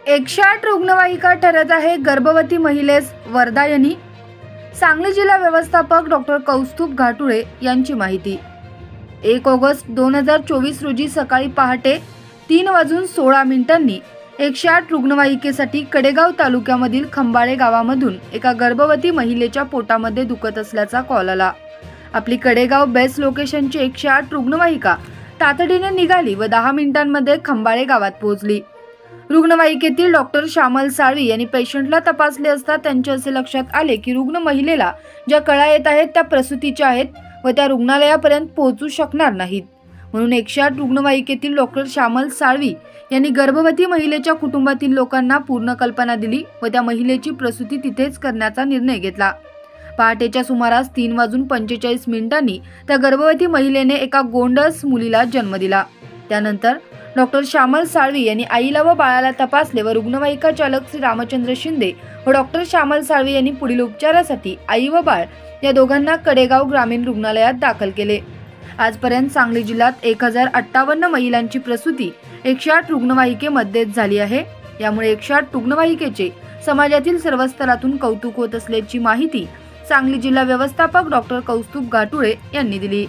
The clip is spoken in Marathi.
108 रुग्णवाहिका ठरत आहे गर्भवती महिलेस वरदायनी। सांगली जिल्हा व्यवस्थापक डॉक्टर कौस्तुभ घाटुळे यांची माहिती। 1 ऑगस्ट 2024 रोजी सकाळी पहाटे 3:16 108 रुग्णवाहिकेसाठी कडेगाव तालुक्यामधील खंबाळे गावामधून एका गर्भवती महिलेच्या पोटामध्ये दुखत असल्याचा कॉल आला। आपली कडेगाव बेस्ट लोकेशनची 108 रुग्णवाहिका तातडीने निघाली व 10 मिनिटांमध्ये खंबाळे गावात पोहोचली। रुग्णवाहिकेतील डॉक्टर श्यामल साळवी यांनी पेशंटला तपासले असता त्यांचे असे लक्षात आले की रुग्ण महिलेला ज्या कळा येत आहेत त्या प्रसूतीच्या आहेत व त्या रुग्णालयापर्यंत पोहोचू शकणार नाहीत। म्हणून 108 रुग्णवाहिकेतील डॉक्टर श्यामल साळवी यांनी गर्भवती महिलेच्या कुटुंबातील लोकांना पूर्ण कल्पना दिली व त्या महिलेची प्रसूती तिथेच करण्याचा निर्णय घेतला। पहाटेच्या सुमारास 3:45 त्या गर्भवती महिलेने एका गोंडस मुलीला जन्म दिला। त्यानंतर डॉक्टर श्यामल साळवी यांनी आईला व बाळाला तपासले व रुग्णवाहिका चालक श्री रामचंद्र शिंदे व डॉक्टर श्यामल साळवी यांनी पुढील उपचारासाठी आई व बाळ या दोघांना कडेगाव ग्रामीण रुग्णालयात दाखल केले। आजपर्यंत सांगली जिल्ह्यात 1058 महिलांची प्रसूती 108 रुग्णवाहिकेमध्येच झाली आहे। यामुळे 108 रुग्णवाहिकेचे समाजातील सर्व स्तरातून कौतुक होत असल्याची माहिती सांगली जिल्हा व्यवस्थापक डॉक्टर कौस्तुभ घाटुळे यांनी दिली।